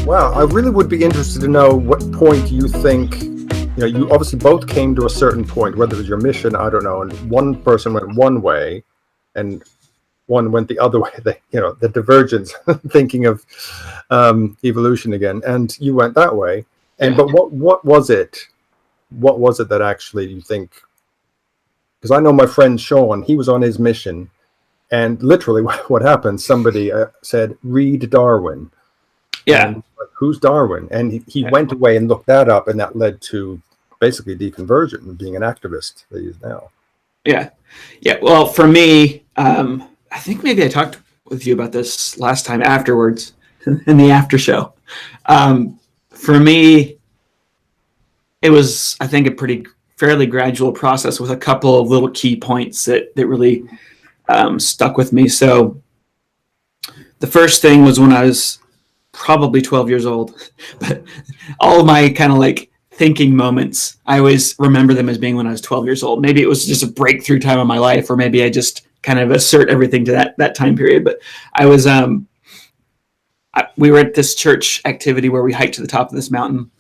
Wow, I really would be interested to know what point you think, you obviously both came to a certain point, whether it was your mission, I don't know, and one person went one way and one went the other way, the divergence, thinking of evolution again, and you went that way. And but what was it? What was it that actually you think? Because I know my friend Sean, he was on his mission, and literally what happened, somebody said, read Darwin. Yeah. And, who's Darwin? And he went away and looked that up, and that led to basically deconversion and being an activist that he is now. Yeah. Well, for me, I think maybe I talked with you about this last time afterwards in the after show. For me, it was, I think, a fairly gradual process with a couple of little key points that really stuck with me. So the first thing was when I was probably 12 years old, but all of my kind of like thinking moments, I always remember them as being when I was 12 years old. Maybe it was just a breakthrough time of my life, or maybe I just kind of assert everything to that time period. But I was, we were at this church activity where we hiked to the top of this mountain,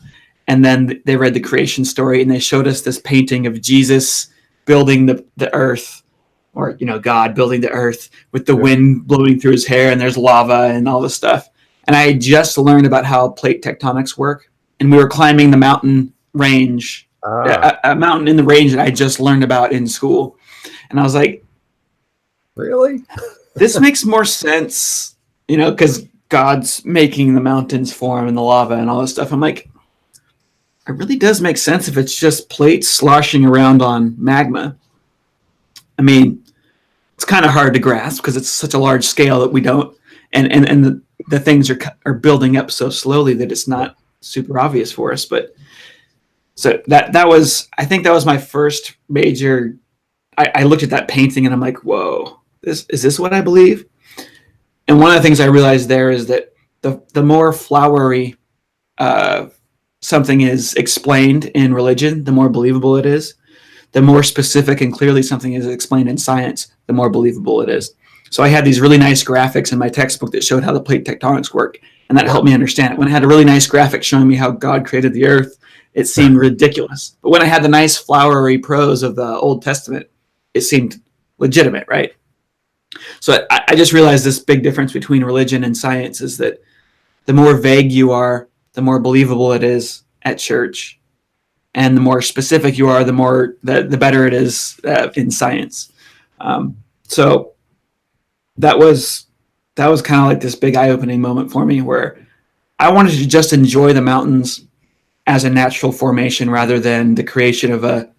and then they read the creation story, and they showed us this painting of Jesus building the earth, or, God building the earth with the wind blowing through his hair, and there's lava and all this stuff. And I had just learned about how plate tectonics work, and we were climbing the mountain range, a mountain in the range that I just learned about in school. And I was like, really? This makes more sense, because God's making the mountains form and the lava and all this stuff. I'm like, it really does make sense if it's just plates sloshing around on magma. I mean, it's kind of hard to grasp because it's such a large scale that we don't, and the things are building up so slowly that it's not super obvious for us. But so that was, I think that was my first major. I looked at that painting and I'm like, whoa, is this what I believe? And one of the things I realized there is that the more flowery something is explained in religion, the more believable it is. The more specific and clearly something is explained in science, the more believable it is. So I had these really nice graphics in my textbook that showed how the plate tectonics work, and that helped me understand it. When I had a really nice graphic showing me how God created the earth, it seemed ridiculous. But when I had the nice flowery prose of the Old Testament, it seemed legitimate, right? So I just realized this big difference between religion and science is that the more vague you are, the more believable it is at church, and the more specific you are, the better it is in science. So that was kind of like this big eye-opening moment for me, where I wanted to just enjoy the mountains as a natural formation rather than the creation of a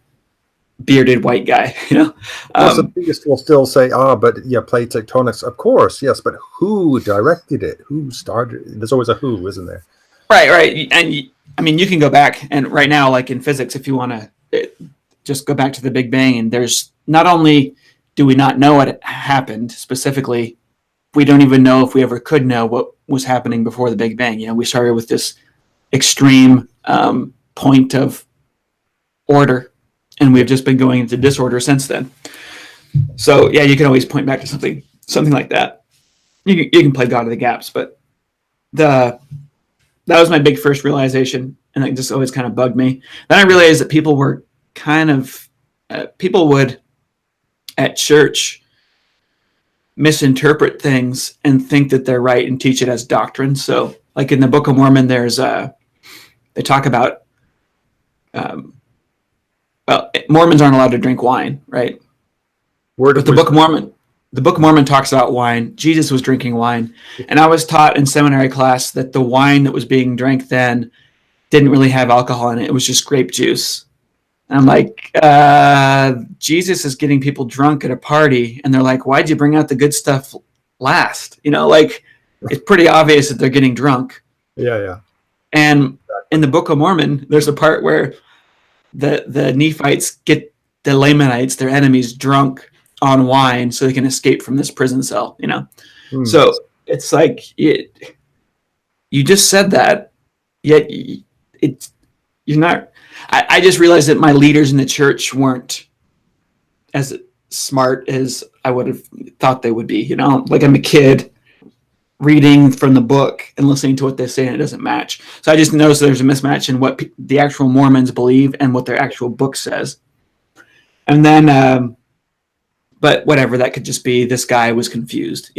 bearded white guy. Some theists will still say, but plate tectonics, of course, yes, but who directed it? Who started it? There's always a who, isn't there? Right. And I mean, you can go back, and right now, like in physics, if you want to just go back to the Big Bang, and there's not only do we not know what happened specifically, we don't even know if we ever could know what was happening before the Big Bang. We started with this extreme point of order, and we've just been going into disorder since then. So yeah, you can always point back to something like that. You can play God of the gaps, but that was my big first realization, and it just always kind of bugged me. Then I realized that people were people would at church misinterpret things and think that they're right and teach it as doctrine. So like in the Book of Mormon, there's they talk about Mormons aren't allowed to drink wine, right? But the Book of Mormon, the Book of Mormon talks about wine. Jesus was drinking wine. And I was taught in seminary class that the wine that was being drank then didn't really have alcohol in it. It was just grape juice. And I'm like, Jesus is getting people drunk at a party. And they're like, why'd you bring out the good stuff last? Like, it's pretty obvious that they're getting drunk. Yeah. And in the Book of Mormon, there's a part where the Nephites get the Lamanites, their enemies, drunk on wine so they can escape from this prison cell, So it's like, you just said that, yet you're not. I just realized that my leaders in the church weren't as smart as I would have thought they would be. Like I'm a kid reading from the book and listening to what they say, and it doesn't match. So I just noticed there's a mismatch in what the actual Mormons believe and what their actual book says. And then, but whatever, that could just be this guy was confused,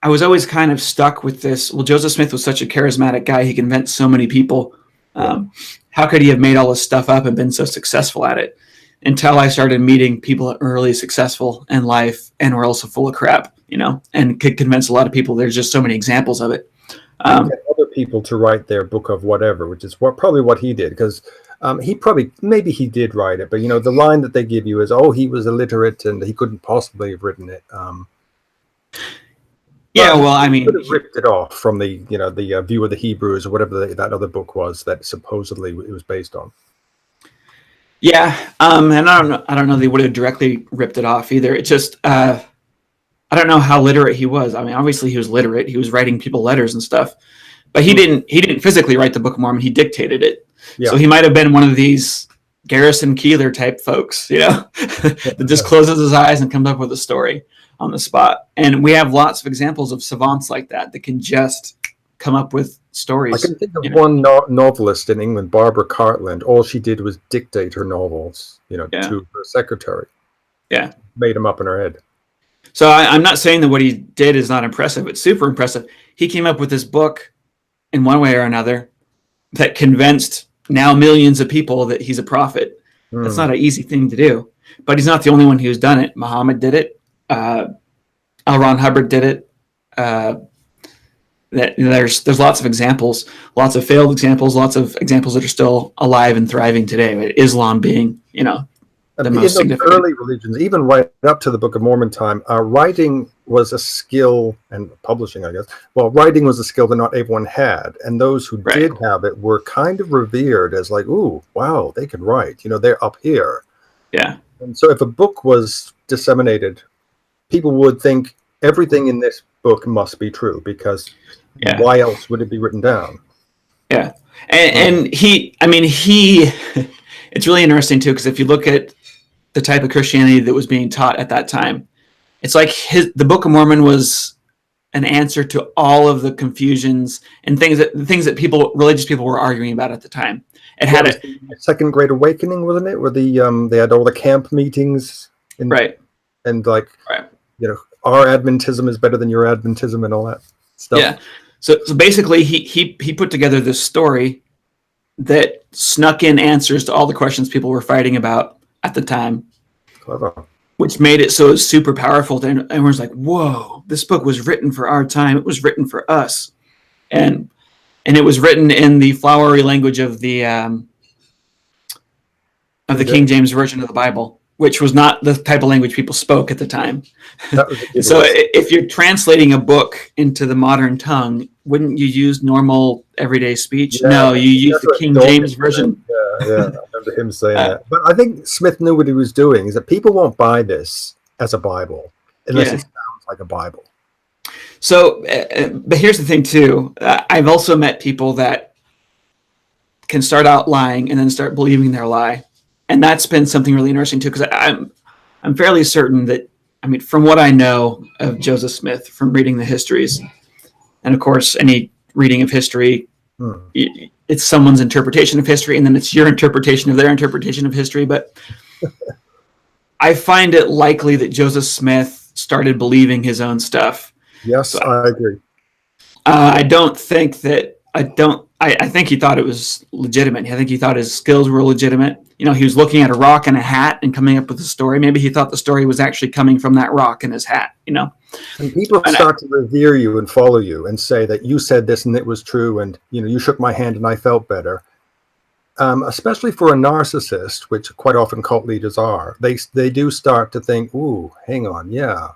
I was always kind of stuck with this. Well, Joseph Smith was such a charismatic guy. He convinced so many people. How could he have made all this stuff up and been so successful at it? Until I started meeting people that were really successful in life and were also full of crap, and could convince a lot of people. There's just so many examples of it. Other people to write their book of whatever, which is probably what he did, because maybe he did write it, but the line that they give you is, oh, he was illiterate and he couldn't possibly have written it. Yeah, well, I mean, he could have ripped it off from the the View of the Hebrews or whatever that other book was that supposedly it was based on. Yeah, and I don't know they would have directly ripped it off either. It's just I don't know how literate he was. I mean, obviously he was literate. He was writing people letters and stuff, but he didn't physically write the Book of Mormon. He dictated it. Yeah. So he might have been one of these Garrison Keillor type folks, that just closes his eyes and comes up with a story on the spot. And we have lots of examples of savants like that can just come up with stories. I can think of one novelist in England, Barbara Cartland. All she did was dictate her novels, to her secretary. Yeah. Made them up in her head. So I'm not saying that what he did is not impressive. It's super impressive. He came up with this book in one way or another that convinced now millions of people that he's a prophet. That's not an easy thing to do. But he's not the only one who's done it. Muhammad did it. L. Ron Hubbard did it. There's lots of examples, lots of failed examples, lots of examples that are still alive and thriving today. Islam being, the most significant. Early religions, even right up to the Book of Mormon time, writing was a skill, and publishing, I guess. Well, writing was a skill that not everyone had, and those who did have it were kind of revered as like, ooh, wow, they can write. They're up here. Yeah. And so if a book was disseminated, people would think everything in this book must be true, because why else would it be written down? Yeah. And he it's really interesting too, because if you look at the type of Christianity that was being taught at that time, it's like the Book of Mormon was an answer to all of the confusions and things that religious people were arguing about at the time. It had a Second Great Awakening, wasn't it? Where they had all the camp meetings, and our Adventism is better than your Adventism and all that stuff. Yeah. So basically, he put together this story that snuck in answers to all the questions people were fighting about at the time. Clever. Which made it so super powerful. And everyone's like, whoa, this book was written for our time. It was written for us. And it was written in the flowery language of the King James Version of the Bible, which was not the type of language people spoke at the time. So if you're translating a book into the modern tongue, wouldn't you use normal everyday speech? No, you use the King James Version. Yeah, I remember him saying that. But I think Smith knew what he was doing, is that people won't buy this as a Bible unless it sounds like a Bible. So, but here's the thing too. I've also met people that can start out lying and then start believing their lie. And that's been something really interesting too, because I'm fairly certain that, from what I know of Joseph Smith, from reading the histories, and of course, any reading of history, it's someone's interpretation of history, and then it's your interpretation of their interpretation of history. But I find it likely that Joseph Smith started believing his own stuff. Yes, I agree. I don't think that I think he thought it was legitimate. I think he thought his skills were legitimate. You know, he was looking at a rock and a hat and coming up with a story. Maybe he thought the story was actually coming from that rock and his hat, you know. And people And start to revere you and follow you and say that you said this and it was true, and you shook my hand and I felt better. Especially for a narcissist, which quite often cult leaders are, they do start to think, "Ooh, hang on, yeah,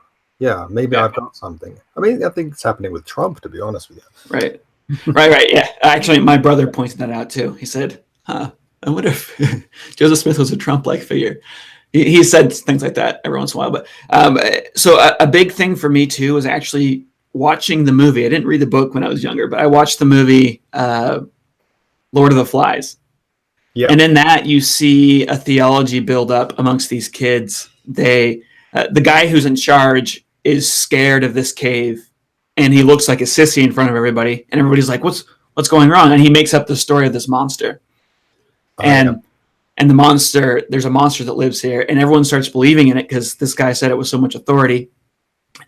maybe I've got something." I mean, I think it's happening with Trump, to be honest with you. right. Right. Yeah. Actually, my brother pointed that out too. He said, I wonder if Joseph Smith was a Trump-like figure. He said things like that every once in a while. But so a big thing for me too was actually watching the movie. I didn't read the book when I was younger, but I watched the movie Lord of the Flies. Yeah. And in that, you see a theology build up amongst these kids. The guy who's in charge is scared of this cave, and he looks like a sissy in front of everybody, and everybody's like, what's going wrong? And he makes up the story of this monster. And the monster, there's a monster that lives here, and everyone starts believing in it because this guy said it with so much authority.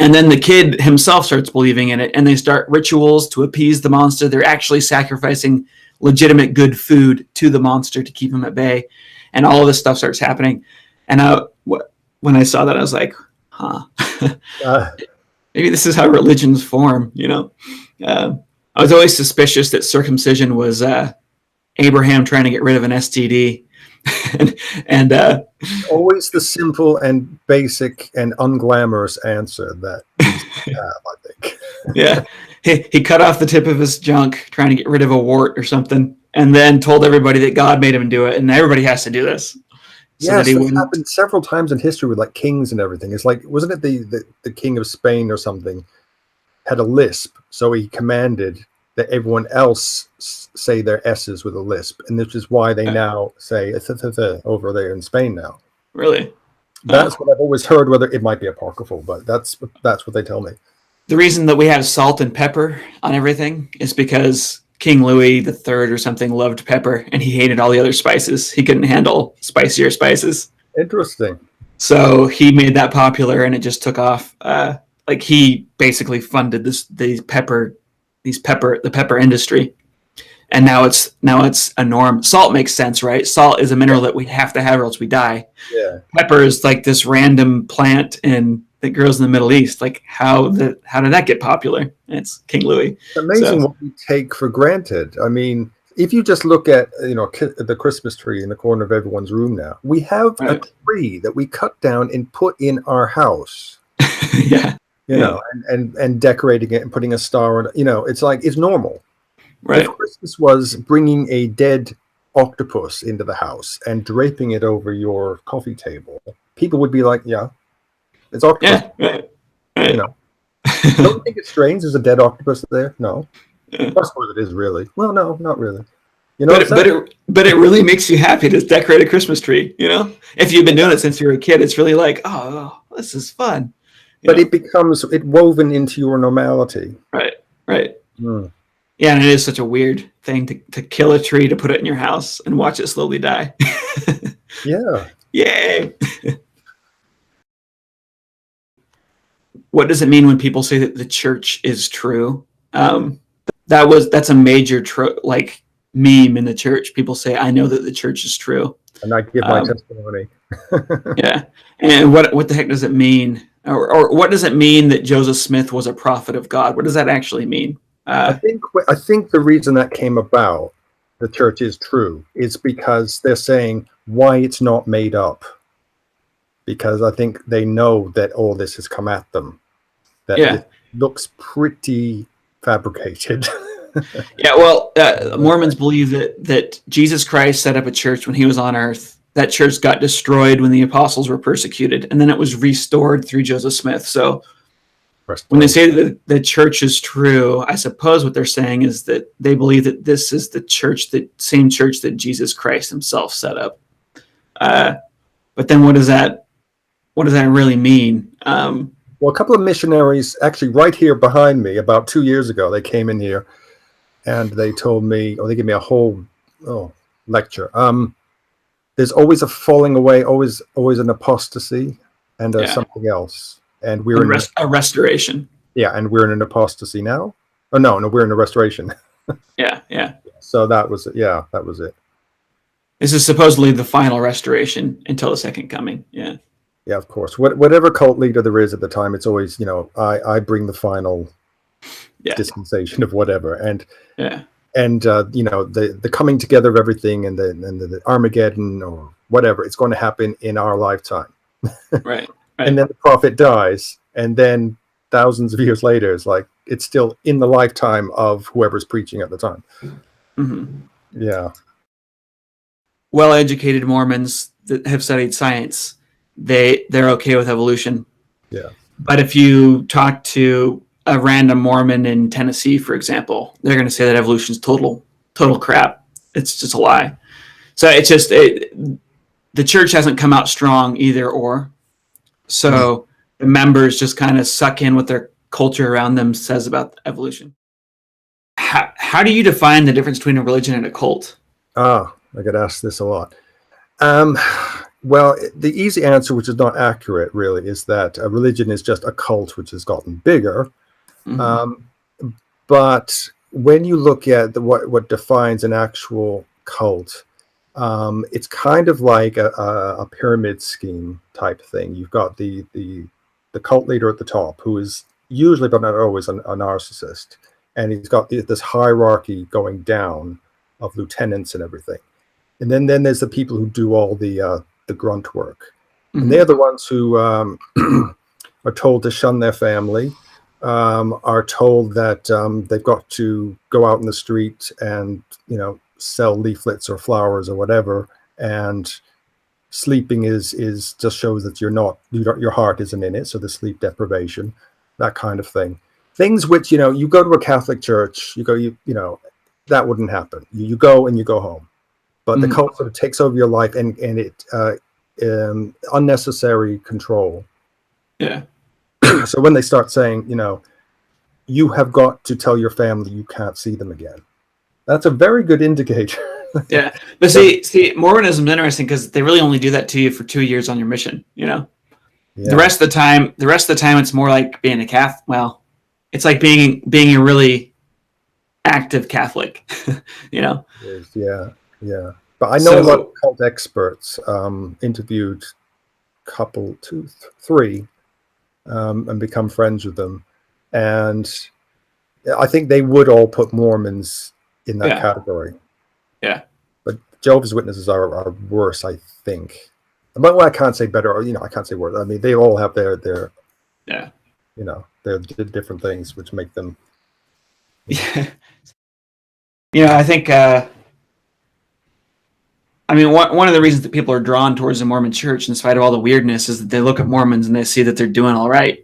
And then the kid himself starts believing in it, and they start rituals to appease the monster. They're actually sacrificing legitimate good food to the monster to keep him at bay. And all of this stuff starts happening. And when I saw that, I was like, maybe this is how religions form, you know? I was always suspicious that circumcision was Abraham trying to get rid of an STD. and always the simple and basic and unglamorous answer that we have, I think. Yeah. He cut off the tip of his junk trying to get rid of a wart or something, and then told everybody that God made him do it, and everybody has to do this. So yes, it's happened several times in history with like kings and everything. It's like, wasn't it the king of Spain or something had a lisp, so he commanded that everyone else say their S's with a lisp, and this is why they now say over there in Spain now. Really? That's what I've always heard, whether it might be apocryphal, but that's what they tell me. The reason that we have salt and pepper on everything is because King Louis III or something loved pepper, and he hated all the other spices. He couldn't handle spicier spices. Interesting. So he made that popular, and it just took off. Like he basically funded the pepper industry, and now it's a norm. Salt makes sense, right? Salt is a mineral that we have to have, or else we die. Yeah. Pepper is like this random plant that grows in the Middle East. Like how did that get popular? And it's King Louis. It's amazing what we take for granted. I mean, if you just look at the Christmas tree in the corner of everyone's room now, we have a tree that we cut down and put in our house. Yeah. You know, and decorating it and putting a star on it. You know, it's like it's normal. Right. If Christmas was bringing a dead octopus into the house and draping it over your coffee table, people would be like, yeah, it's octopus. Yeah, right. You know, don't you think it's strange there's a dead octopus there? No. I suppose it is really. Well, no, not really. You know, but it really makes you happy to decorate a Christmas tree. You know, if you've been doing it since you were a kid, it's really like, oh, this is fun. But it becomes woven into your normality. Right. Mm. Yeah, and it is such a weird thing to kill a tree to put it in your house and watch it slowly die. Yeah. Yay. What does it mean when people say that the church is true? That's a major meme in the church. People say, I know that the church is true. And I give my testimony. Yeah. And what the heck does it mean? Or what does it mean that Joseph Smith was a prophet of God? What does that actually mean? I think the reason that came about, the church is true, is because they're saying why it's not made up. Because I think they know that all this has come at them. That it looks pretty fabricated. Yeah, well, Mormons believe that Jesus Christ set up a church when he was on earth. That church got destroyed when the apostles were persecuted, and then it was restored through Joseph Smith. So when they say that the church is true, I suppose what they're saying is that they believe that this is the church, the same church that Jesus Christ himself set up. But then what does that really mean? Well, a couple of missionaries, actually right here behind me, about 2 years ago, they came in here and they told me, they gave me a whole lecture. There's always a falling away, always an apostasy, and something else. And we're in a restoration. Yeah, and we're in an apostasy now. Oh no, we're in a restoration. Yeah. So that was it. Yeah, that was it. This is supposedly the final restoration until the second coming. Yeah. Yeah, of course. Whatever cult leader there is at the time, it's always, I bring the final dispensation of whatever. And the coming together of everything and the Armageddon or whatever, it's going to happen in our lifetime. Right. And then the prophet dies, and then thousands of years later, it's still in the lifetime of whoever's preaching at the time. Mm-hmm. Yeah. Well-educated Mormons that have studied science, they're okay with evolution. Yeah. But if you talk to a random Mormon in Tennessee, for example, they're going to say that evolution is total crap. It's just a lie. So it's just the church hasn't come out strong either or. So the members just kind of suck in what their culture around them says about evolution. How do you define the difference between a religion and a cult? I get asked this a lot. Well, the easy answer, which is not accurate really, is that a religion is just a cult which has gotten bigger. Mm-hmm. But when you look at what defines an actual cult, it's kind of like a pyramid scheme type thing. You've got the cult leader at the top, who is usually, but not always, a narcissist, and he's got this hierarchy going down of lieutenants and everything. And then there's the people who do all the grunt work, and they're the ones who are told to shun their family, are told that they've got to go out in the street and sell leaflets or flowers or whatever, and sleeping is just shows that your heart isn't in it, so the sleep deprivation, that kind of thing. Things which you go to a Catholic church, that wouldn't happen. You go and you go home. But the cult sort of takes over your life, and it unnecessary control. Yeah. So when they start saying, you have got to tell your family you can't see them again, that's a very good indicator. Yeah, but see, Mormonism is interesting because they really only do that to you for 2 years on your mission. Yeah. The rest of the time, it's more like being a Catholic. Well, it's like being a really active Catholic. Yeah. Yeah. But I know a lot of cult experts, interviewed couple, 2, 3, and become friends with them. And I think they would all put Mormons in that category. Yeah. But Jehovah's Witnesses are worse, I think. But I can't say better, or I can't say worse. I mean, they all have their their different things which make them. Yeah. I think. One of the reasons that people are drawn towards the Mormon Church, in spite of all the weirdness, is that they look at Mormons and they see that they're doing all right.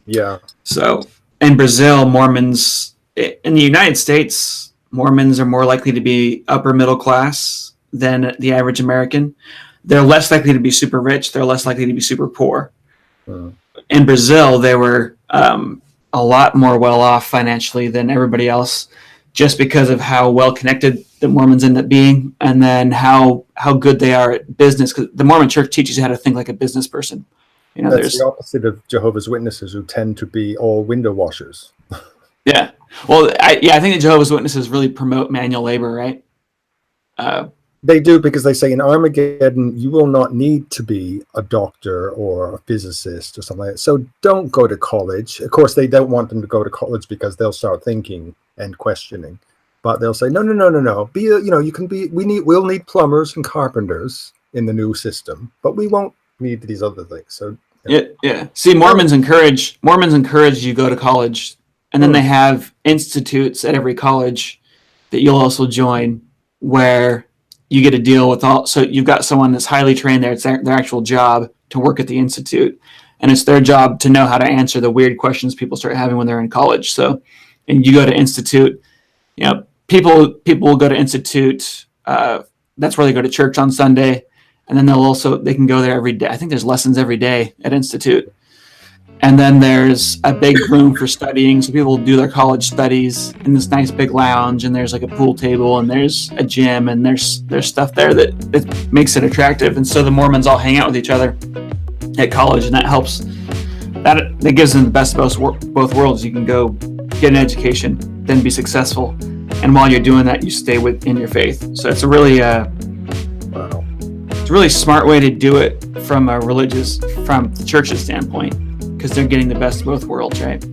Yeah. So in Brazil, Mormons, in the United States, Mormons are more likely to be upper middle class than the average American. They're less likely to be super rich. They're less likely to be super poor. In Brazil, they were a lot more well off financially than everybody else, just because of how well connected the Mormons end up being, and then how good they are at business. Because the Mormon Church teaches you how to think like a business person. That's the opposite of Jehovah's Witnesses, who tend to be all window washers. Yeah. Well, I think the Jehovah's Witnesses really promote manual labor, right? They do, because they say in Armageddon, you will not need to be a doctor or a physicist or something like that. So don't go to college. Of course, they don't want them to go to college because they'll start thinking and questioning. But they'll say, no. We'll need plumbers and carpenters in the new system, but we won't need these other things. So yeah. See, Mormons encourage you go to college, and then they have institutes at every college that you'll also join, where you get to deal with all. So you've got someone that's highly trained there. It's their actual job to work at the institute, and it's their job to know how to answer the weird questions people start having when they're in college. So, and you go to institute, people will go to institute. That's where they go to church on Sunday, and then they can go there every day. I think there's lessons every day at institute. And then there's a big room for studying. So people do their college studies in this nice big lounge, and there's like a pool table, and there's a gym, and there's stuff there that makes it attractive. And so the Mormons all hang out with each other at college, and that helps. That gives them the best of both worlds. You can go get an education, then be successful, and while you're doing that, you stay within your faith. So it's a really Wow. it's a really smart way to do it from the church's standpoint, because they're getting the best of both worlds, right?